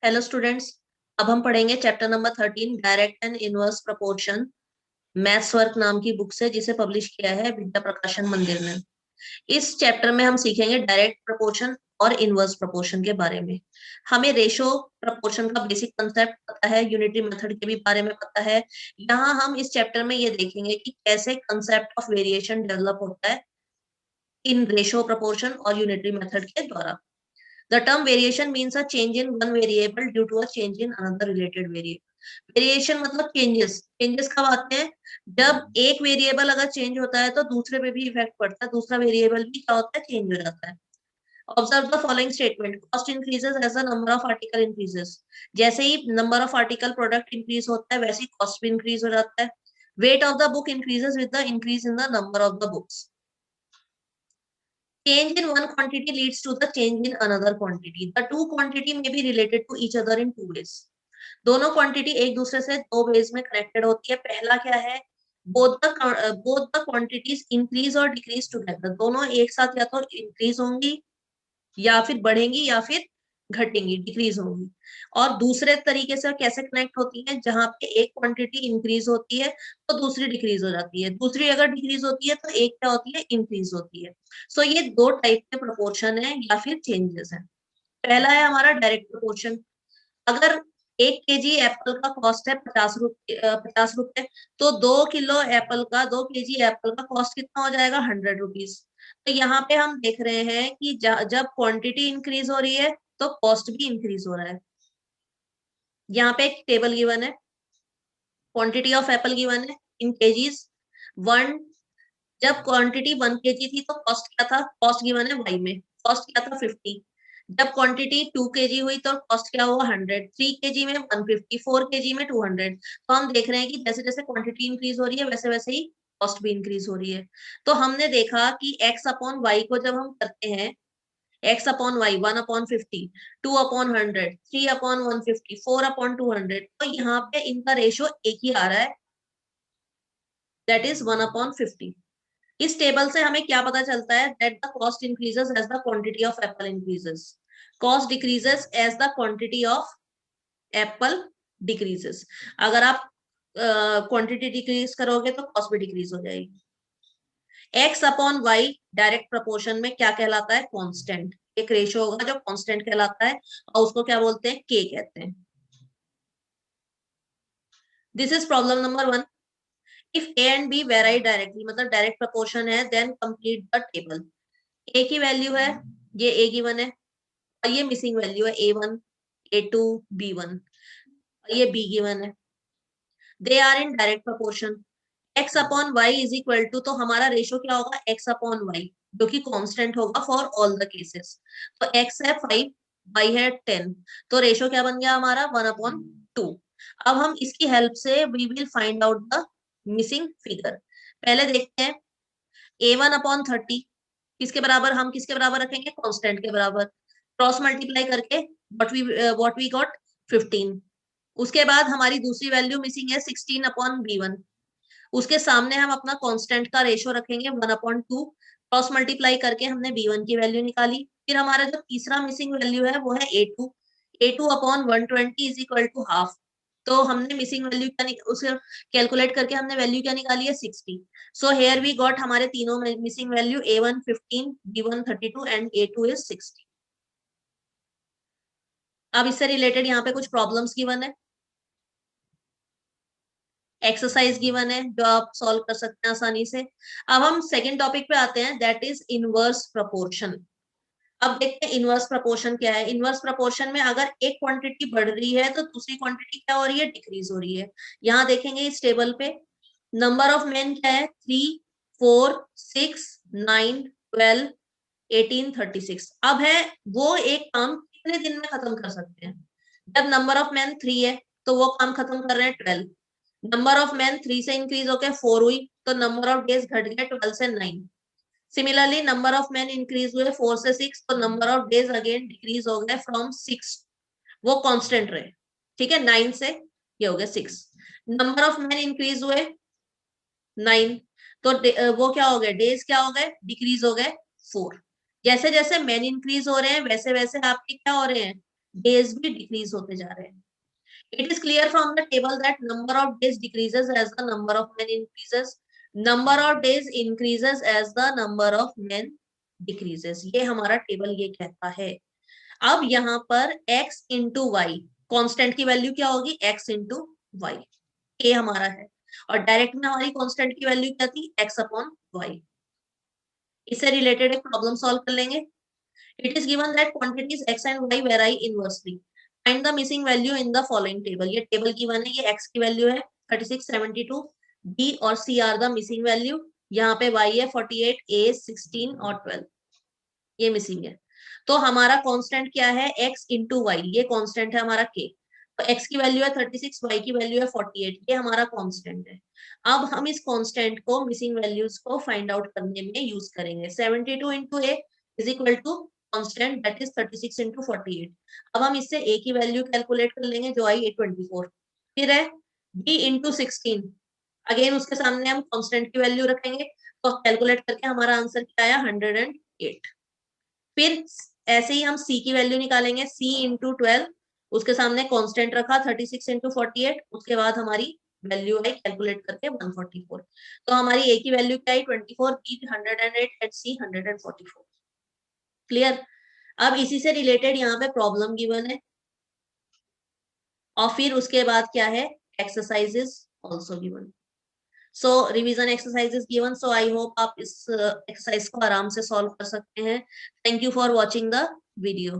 Hello students. अब हम पढ़ेंगे chapter number 13 direct and inverse proportion. Maths work नाम की बुक से, जिसे पब्लिश किया है विद्या प्रकाशन मंदिर ने। इस चैप्टर में हम सीखेंगे डायरेक्ट प्रोपोर्शन और इनवर्स प्रोपोर्शन के बारे में। हमें रेशो प्रोपोर्शन का बेसिक कंसेप्ट पता है, यूनिटरी मेथड के भी बारे में पता है। यहाँ हम इस चैप्टर में ये देखेंगे कि कैसे कंसेप्ट ऑफ वेरिएशन डेवलप होता है इन रेशो प्रोपोर्शन और यूनिटरी मेथड के द्वारा। The term variation means a change in one variable due to a change in another related variable. Variation मतलब changes। changes कब आते हैं? जब एक वेरिएबल अगर चेंज होता है तो दूसरे पे भी इफेक्ट पड़ता है, दूसरा वेरिएबल भी क्या होता है, चेंज हो जाता है। Observe the following statement, cost increases as the number of article increases. जैसे ही number of article product increase होता है वैसे ही कॉस्ट भी इंक्रीज हो जाता है। Weight of the book increases with the increase in the number of the books. Change in one quantity leads to the change in another quantity. The two quantity may be related to each other in two ways. दोनों quantity एक दूसरे से दो veg में connected होती है। पहला क्या है, बोथ द क्वांटिटीज इंक्रीज और डिक्रीज टुगेदर। दोनों एक साथ या तो इंक्रीज होंगी या फिर बढ़ेंगी या फिर घटेंगी, डिक्रीज होंगी। और दूसरे तरीके से कैसे कनेक्ट होती है, जहां पे एक क्वांटिटी इंक्रीज होती है तो दूसरी डिक्रीज हो जाती है, दूसरी अगर डिक्रीज होती है तो एक क्या होती है, इंक्रीज होती है। सो ये दो टाइप के प्रोपोर्शन है या फिर चेंजेस है। पहला है हमारा डायरेक्ट प्रोपोर्शन। अगर 1 केजी एप्पल का कॉस्ट है 50 रुपए, तो 2 किलो एप्पल का, 2 केजी एप्पल का कॉस्ट कितना हो जाएगा, 100 रुपीज। तो यहाँ पे हम देख रहे हैं कि जब क्वांटिटी इंक्रीज हो रही है तो कॉस्ट भी इंक्रीज हो रहा है। यहाँ पे एक टेबल गिवन है, क्वांटिटी ऑफ एप्पल गिवन है इन केजीज। वन जब क्वांटिटी 1 केजी थी तो कॉस्ट क्या था, कॉस्ट गिवन है वाई में, कॉस्ट क्या था 50। जब क्वांटिटी 2 केजी हुई तो कॉस्ट क्या हुआ 100, 3 केजी में 150, 4 केजी में 200। तो हम देख रहे हैं कि जैसे जैसे क्वांटिटी इंक्रीज हो रही है वैसे वैसे ही कॉस्ट भी इंक्रीज हो रही है। तो हमने देखा कि एक्स अपॉन वाई को जब हम करते हैं, एक्स अपॉन वाई 1/50, 2/100, 3/150, 4/200, तो यहाँ पे इनका रेशियो एक ही आ रहा है, दैट इज 1/50। इस टेबल से हमें क्या पता चलता है, that the cost increases as the quantity of apple increases, cost decreases as the quantity of apple decreases. अगर आप क्वांटिटी डिक्रीज करोगे तो कॉस्ट भी डिक्रीज हो जाएगी। X upon Y direct proportion में क्या कहलाता है, कांस्टेंट। एक रेशियो होगा जो कांस्टेंट कहलाता है और उसको क्या बोलते हैं, के कहते हैं। This is problem number 1। If A and be very directly, मतलब डायरेक्ट प्रोपोर्शन है, देन कंप्लीट द टेबल। ए की वैल्यू है, ये ए गिवन है, और ये मिसिंग वैल्यू है A1, A2, B1, और ये B गिवन है। They are in direct proportion. X upon Y is equal to, तो हमारा रेशियो क्या होगा, एक्स अपॉन वाई, जो कि कांस्टेंट होगा फॉर ऑल द केसेस। तो एक्स है 5, वाई है 10, तो रेशियो क्या बन गया हमारा, 1/2। अब हम इसकी हेल्प से we will find out the missing figure. पहले देखते हैं, A1/30 किसके बराबर, हम किसके बराबर रखेंगे, कांस्टेंट के बराबर। क्रॉस मल्टीप्लाई करके व्हाट वी गॉट 15। उसके बाद हमारी दूसरी वैल्यू मिसिंग है 16/B1। उसके सामने हम अपना कांस्टेंट का रेशियो रखेंगे 1/2। क्रॉस मल्टीप्लाई करके हमने B1 की वैल्यू निकाली। फिर हमारा जो तीसरा मिसिंग वैल्यू है वो है A2। A2/120 is equal to half. तो हमने मिसिंग वैल्यू क्या, उसे कैलकुलेट करके हमने वैल्यू क्या निकाली है, 60। सो हेयर वी गॉट हमारे तीनों missing value, A1 15, B1 32 and A2 is 60। अब इससे रिलेटेड यहाँ पे कुछ प्रॉब्लम्स गिवन है, एक्सरसाइज गिवन है जो आप सॉल्व कर सकते हैं आसानी से। अब हम सेकंड टॉपिक पे आते हैं, दैट इज इनवर्स प्रोपोर्शन। अब देखते हैं इनवर्स प्रोपोर्शन क्या है। इनवर्स प्रोपोर्शन में अगर एक क्वांटिटी बढ़ रही है तो दूसरी क्वांटिटी क्या हो रही है, डिक्रीज हो रही है। यहाँ देखेंगे इस टेबल पे, नंबर ऑफ मेन क्या है, 3, 4, 6, 9, 12, 18, 36। अब है वो एक काम कितने दिन में खत्म कर सकते हैं। जब नंबर ऑफ मैन 3 है तो वो काम खत्म कर रहे हैं 12। नंबर ऑफ मैन 3 से इंक्रीज होकर 4 हुई तो नंबर ऑफ डेज घट गए 12 से 9। Similarly number of man increase हुए 4 से 6 तो number of days again decrease हो गए फ्रॉम 6, वो कांस्टेंट रहे। ठीक है, 9 से ये हो गया 6। नंबर ऑफ मैन इंक्रीज हुए 9, तो वो क्या हो गए, डेज क्या हो गए, डिक्रीज हो गए 4। जैसे जैसे मैन इंक्रीज हो रहे हैं वैसे वैसे आपके क्या हो रहे हैं, डेज भी डिक्रीज होते जा रहे हैं। It is clear from the table that number of days decreases as the number of men increases, number of days increases as the number of men decreases, ये हमारा टेबल ये कहता है। अब यहाँ पर x इंटू वाई, कॉन्स्टेंट की value क्या होगी, x इंटू वाई, ये हमारा है, और डायरेक्ट में हमारी कांस्टेंट की वैल्यू क्या थी, x अपॉन वाई। इससे रिलेटेड एक प्रॉब्लम सॉल्व कर लेंगे। It is given that quantities x and y very inversely, find the missing value in the following table. ये टेबल गिवन है, ये x की वैल्यू है 36, 72, b और c are the missing value, यहाँ पे y है 48, a 16 और 12, ये मिसिंग है। तो हमारा कांस्टेंट क्या है, x इंटू वाई, ये कांस्टेंट है हमारा k। तो x की वैल्यू है 36, y की वैल्यू है 48, ये हमारा कांस्टेंट है। अब हम इस कांस्टेंट को मिसिंग वैल्यूज को फाइंड आउट करने में यूज करेंगे। 72 into A is equal to constant that is 36 into 48। अब हम इससे a की वैल्यू कैलकुलेट कर लेंगे जो आई 24। फिर है b इंटू 16, अगेन उसके सामने हम कांस्टेंट की वैल्यू रखेंगे, तो कैलकुलेट करके हमारा आंसर क्या आया 108। फिर ऐसे ही हम c की वैल्यू निकालेंगे, c इंटू 12, उसके सामने कांस्टेंट रखा 36 इंटू 48, उसके बाद हमारी वैल्यू आई कैलकुलेट करके 144। तो हमारी a की वैल्यू क्या आई 24, b 108 एंड c 144। क्लियर। अब इसी से रिलेटेड यहाँ पे प्रॉब्लम गिवन है, और फिर उसके बाद क्या है, exercises also given. So revision exercise is given, so I hope आप इस एक्सरसाइज को आराम से सॉल्व कर सकते हैं। Thank you for watching the video.